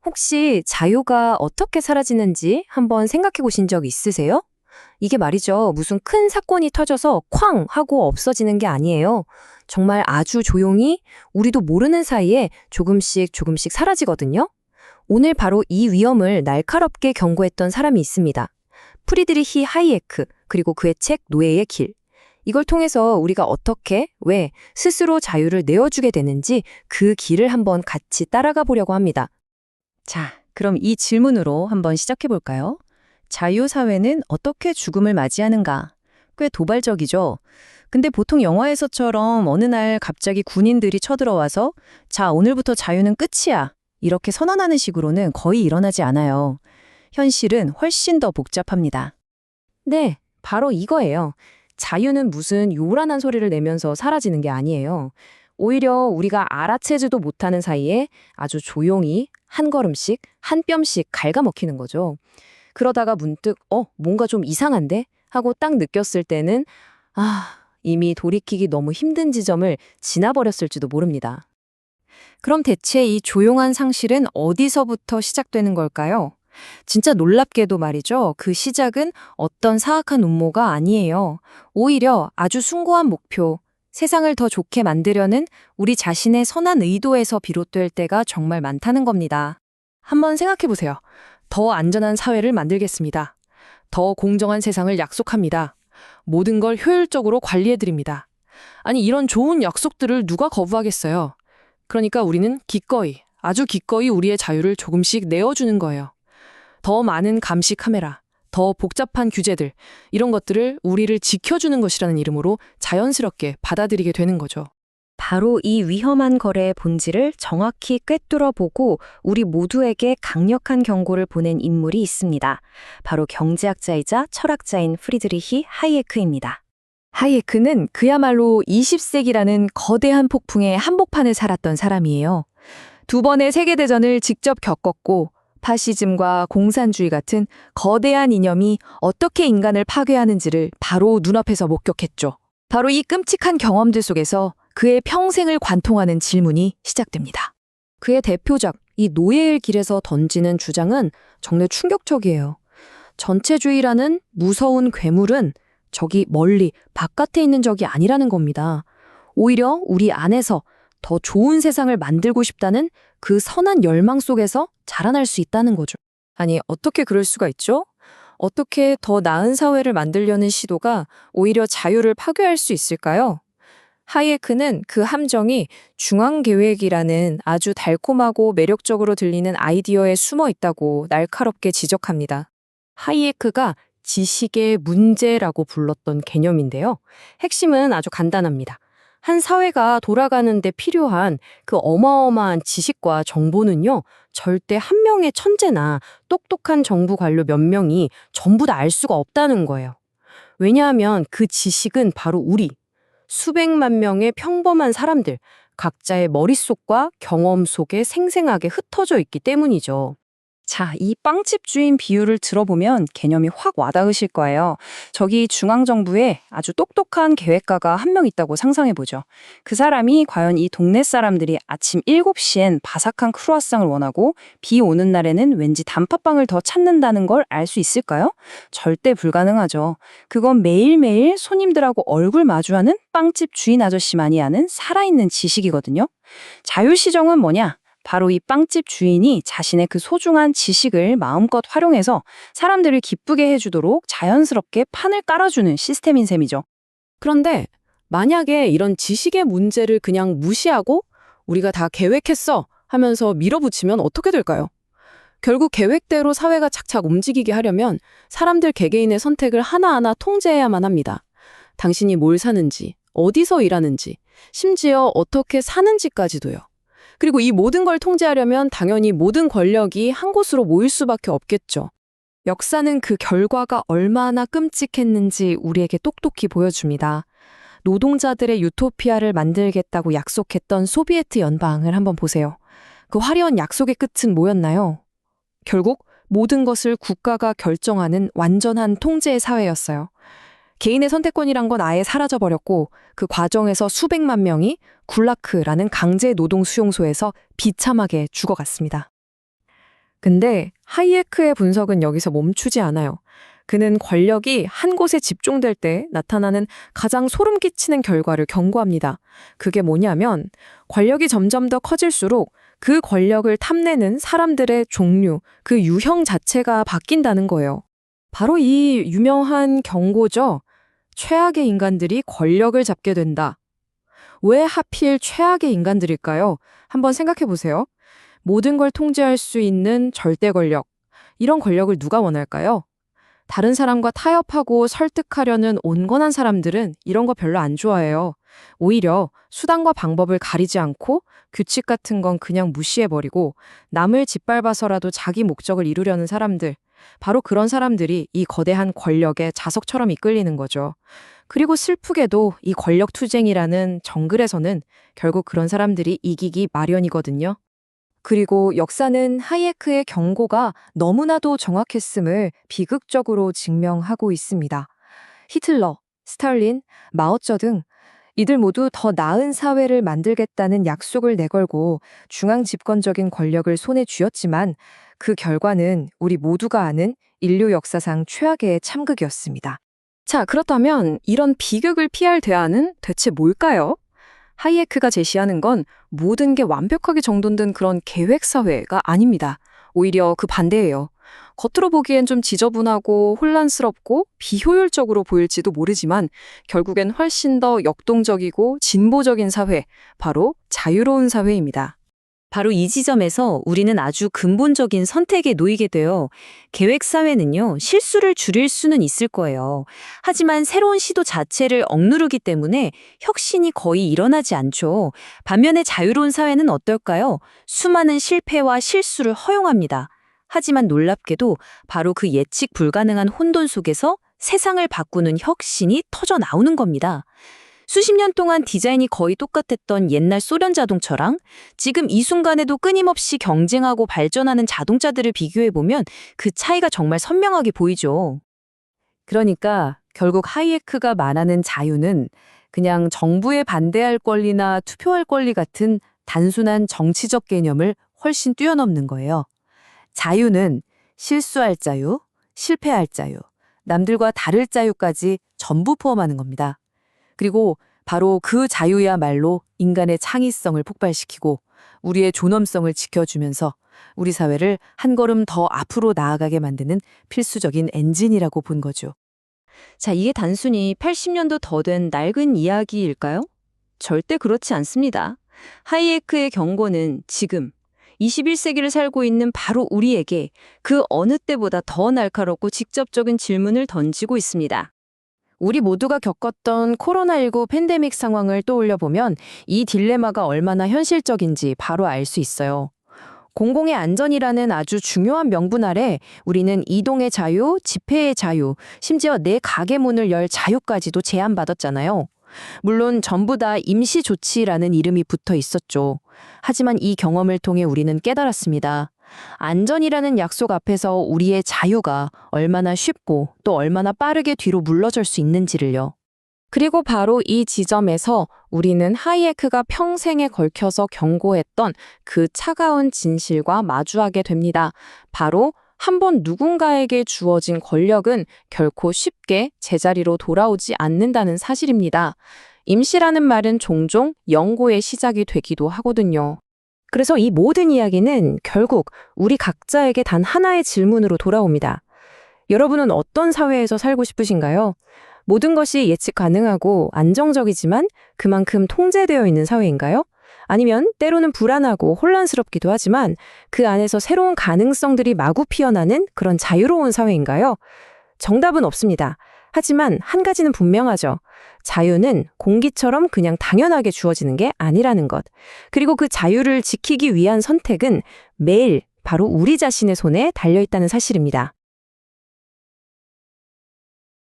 혹시 자유가 어떻게 사라지는지 한번 생각해 보신 적 있으세요? 이게 말이죠. 무슨 큰 사건이 터져서 쾅 하고 없어지는 게 아니에요. 정말 아주 조용히 우리도 모르는 사이에 조금씩 조금씩 사라지거든요. 오늘 바로 이 위험을 날카롭게 경고했던 사람이 있습니다. 프리드리히 하이에크, 그리고 그의 책 노예의 길. 이걸 통해서 우리가 어떻게, 왜 스스로 자유를 내어주게 되는지 그 길을 한번 같이 따라가 보려고 합니다. 자, 그럼 이 질문으로 한번 시작해 볼까요? 자유사회는 어떻게 죽음을 맞이하는가? 꽤 도발적이죠? 근데 보통 영화에서처럼 어느 날 갑자기 군인들이 쳐들어와서 자, 오늘부터 자유는 끝이야. 이렇게 선언하는 식으로는 거의 일어나지 않아요. 현실은 훨씬 더 복잡합니다. 네, 바로 이거예요. 자유는 무슨 요란한 소리를 내면서 사라지는 게 아니에요. 오히려 우리가 알아채지도 못하는 사이에 아주 조용히 한 걸음씩, 한 뼘씩 갉아먹히는 거죠. 그러다가 문득 뭔가 좀 이상한데? 하고 딱 느꼈을 때는 이미 돌이키기 너무 힘든 지점을 지나버렸을지도 모릅니다. 그럼 대체 이 조용한 상실은 어디서부터 시작되는 걸까요? 진짜 놀랍게도 말이죠. 그 시작은 어떤 사악한 음모가 아니에요. 오히려 아주 숭고한 목표, 세상을 더 좋게 만들려는 우리 자신의 선한 의도에서 비롯될 때가 정말 많다는 겁니다. 한번 생각해 보세요. 더 안전한 사회를 만들겠습니다. 더 공정한 세상을 약속합니다. 모든 걸 효율적으로 관리해 드립니다. 아니, 이런 좋은 약속들을 누가 거부하겠어요? 그러니까 우리는 기꺼이, 아주 기꺼이 우리의 자유를 조금씩 내어주는 거예요. 더 많은 감시 카메라, 더 복잡한 규제들, 이런 것들을 우리를 지켜주는 것이라는 이름으로 자연스럽게 받아들이게 되는 거죠. 바로 이 위험한 거래의 본질을 정확히 꿰뚫어보고 우리 모두에게 강력한 경고를 보낸 인물이 있습니다. 바로 경제학자이자 철학자인 프리드리히 하이에크입니다. 하이에크는 그야말로 20세기라는 거대한 폭풍의 한복판을 살았던 사람이에요. 두 번의 세계대전을 직접 겪었고 파시즘과 공산주의 같은 거대한 이념이 어떻게 인간을 파괴하는지를 바로 눈앞에서 목격했죠. 바로 이 끔찍한 경험들 속에서 그의 평생을 관통하는 질문이 시작됩니다. 그의 대표작, 이 노예의 길에서 던지는 주장은 정말 충격적이에요. 전체주의라는 무서운 괴물은 저기 멀리 바깥에 있는 적이 아니라는 겁니다. 오히려 우리 안에서 더 좋은 세상을 만들고 싶다는 그 선한 열망 속에서 자라날 수 있다는 거죠. 아니, 어떻게 그럴 수가 있죠? 어떻게 더 나은 사회를 만들려는 시도가 오히려 자유를 파괴할 수 있을까요? 하이에크는 그 함정이 중앙계획이라는 아주 달콤하고 매력적으로 들리는 아이디어에 숨어 있다고 날카롭게 지적합니다. 하이에크가 지식의 문제라고 불렀던 개념인데요. 핵심은 아주 간단합니다. 한 사회가 돌아가는 데 필요한 그 어마어마한 지식과 정보는요, 절대 한 명의 천재나 똑똑한 정부 관료 몇 명이 전부 다 알 수가 없다는 거예요. 왜냐하면 그 지식은 바로 우리, 수백만 명의 평범한 사람들, 각자의 머릿속과 경험 속에 생생하게 흩어져 있기 때문이죠. 자, 이 빵집 주인 비유를 들어보면 개념이 확 와닿으실 거예요. 저기 중앙정부에 아주 똑똑한 계획가가 한 명 있다고 상상해보죠. 그 사람이 과연 이 동네 사람들이 아침 7시엔 바삭한 크루아상을 원하고 비 오는 날에는 왠지 단팥빵을 더 찾는다는 걸 알 수 있을까요? 절대 불가능하죠. 그건 매일매일 손님들하고 얼굴 마주하는 빵집 주인 아저씨만이 아는 살아있는 지식이거든요. 자유시정은 뭐냐? 바로 이 빵집 주인이 자신의 그 소중한 지식을 마음껏 활용해서 사람들을 기쁘게 해주도록 자연스럽게 판을 깔아주는 시스템인 셈이죠. 그런데 만약에 이런 지식의 문제를 그냥 무시하고 우리가 다 계획했어 하면서 밀어붙이면 어떻게 될까요? 결국 계획대로 사회가 착착 움직이게 하려면 사람들 개개인의 선택을 하나하나 통제해야만 합니다. 당신이 뭘 사는지, 어디서 일하는지, 심지어 어떻게 사는지까지도요. 그리고 이 모든 걸 통제하려면 당연히 모든 권력이 한 곳으로 모일 수밖에 없겠죠. 역사는 그 결과가 얼마나 끔찍했는지 우리에게 똑똑히 보여줍니다. 노동자들의 유토피아를 만들겠다고 약속했던 소비에트 연방을 한번 보세요. 그 화려한 약속의 끝은 뭐였나요? 결국 모든 것을 국가가 결정하는 완전한 통제의 사회였어요. 개인의 선택권이란 건 아예 사라져버렸고 그 과정에서 수백만 명이 굴라크라는 강제 노동 수용소에서 비참하게 죽어갔습니다. 근데 하이에크의 분석은 여기서 멈추지 않아요. 그는 권력이 한 곳에 집중될 때 나타나는 가장 소름 끼치는 결과를 경고합니다. 그게 뭐냐면 권력이 점점 더 커질수록 그 권력을 탐내는 사람들의 종류, 그 유형 자체가 바뀐다는 거예요. 바로 이 유명한 경고죠. 최악의 인간들이 권력을 잡게 된다. 왜 하필 최악의 인간들일까요? 한번 생각해 보세요. 모든 걸 통제할 수 있는 절대 권력. 이런 권력을 누가 원할까요? 다른 사람과 타협하고 설득하려는 온건한 사람들은 이런 거 별로 안 좋아해요. 오히려 수단과 방법을 가리지 않고 규칙 같은 건 그냥 무시해버리고 남을 짓밟아서라도 자기 목적을 이루려는 사람들. 바로 그런 사람들이 이 거대한 권력의 자석처럼 이끌리는 거죠. 그리고 슬프게도 이 권력 투쟁이라는 정글에서는 결국 그런 사람들이 이기기 마련이거든요. 그리고 역사는 하이에크의 경고가 너무나도 정확했음을 비극적으로 증명하고 있습니다. 히틀러, 스탈린, 마오쩌둥 이들 모두 더 나은 사회를 만들겠다는 약속을 내걸고 중앙 집권적인 권력을 손에 쥐었지만 그 결과는 우리 모두가 아는 인류 역사상 최악의 참극이었습니다. 자, 그렇다면 이런 비극을 피할 대안은 대체 뭘까요? 하이에크가 제시하는 건 모든 게 완벽하게 정돈된 그런 계획사회가 아닙니다. 오히려 그 반대예요. 겉으로 보기엔 좀 지저분하고 혼란스럽고 비효율적으로 보일지도 모르지만 결국엔 훨씬 더 역동적이고 진보적인 사회, 바로 자유로운 사회입니다. 바로 이 지점에서 우리는 아주 근본적인 선택에 놓이게 돼요. 계획사회는요, 실수를 줄일 수는 있을 거예요. 하지만 새로운 시도 자체를 억누르기 때문에 혁신이 거의 일어나지 않죠. 반면에 자유로운 사회는 어떨까요? 수많은 실패와 실수를 허용합니다. 하지만 놀랍게도 바로 그 예측 불가능한 혼돈 속에서 세상을 바꾸는 혁신이 터져 나오는 겁니다. 수십 년 동안 디자인이 거의 똑같았던 옛날 소련 자동차랑 지금 이 순간에도 끊임없이 경쟁하고 발전하는 자동차들을 비교해보면 그 차이가 정말 선명하게 보이죠. 그러니까 결국 하이에크가 말하는 자유는 그냥 정부에 반대할 권리나 투표할 권리 같은 단순한 정치적 개념을 훨씬 뛰어넘는 거예요. 자유는 실수할 자유, 실패할 자유, 남들과 다를 자유까지 전부 포함하는 겁니다. 그리고 바로 그 자유야말로 인간의 창의성을 폭발시키고 우리의 존엄성을 지켜주면서 우리 사회를 한 걸음 더 앞으로 나아가게 만드는 필수적인 엔진이라고 본 거죠. 자, 이게 단순히 80년도 더 된 낡은 이야기일까요? 절대 그렇지 않습니다. 하이에크의 경고는 지금 21세기를 살고 있는 바로 우리에게 그 어느 때보다 더 날카롭고 직접적인 질문을 던지고 있습니다. 우리 모두가 겪었던 코로나19 팬데믹 상황을 떠올려 보면 이 딜레마가 얼마나 현실적인지 바로 알 수 있어요. 공공의 안전이라는 아주 중요한 명분 아래 우리는 이동의 자유, 집회의 자유, 심지어 내 가게 문을 열 자유까지도 제한받았잖아요. 물론 전부 다 임시 조치라는 이름이 붙어 있었죠. 하지만 이 경험을 통해 우리는 깨달았습니다. 안전이라는 약속 앞에서 우리의 자유가 얼마나 쉽고 또 얼마나 빠르게 뒤로 물러설 수 있는지를요. 그리고 바로 이 지점에서 우리는 하이에크가 평생에 걸쳐서 경고했던 그 차가운 진실과 마주하게 됩니다. 바로 한 번 누군가에게 주어진 권력은 결코 쉽게 제자리로 돌아오지 않는다는 사실입니다. 임시라는 말은 종종 영고의 시작이 되기도 하거든요. 그래서 이 모든 이야기는 결국 우리 각자에게 단 하나의 질문으로 돌아옵니다. 여러분은 어떤 사회에서 살고 싶으신가요? 모든 것이 예측 가능하고 안정적이지만 그만큼 통제되어 있는 사회인가요? 아니면 때로는 불안하고 혼란스럽기도 하지만 그 안에서 새로운 가능성들이 마구 피어나는 그런 자유로운 사회인가요? 정답은 없습니다. 하지만 한 가지는 분명하죠. 자유는 공기처럼 그냥 당연하게 주어지는 게 아니라는 것. 그리고 그 자유를 지키기 위한 선택은 매일 바로 우리 자신의 손에 달려있다는 사실입니다.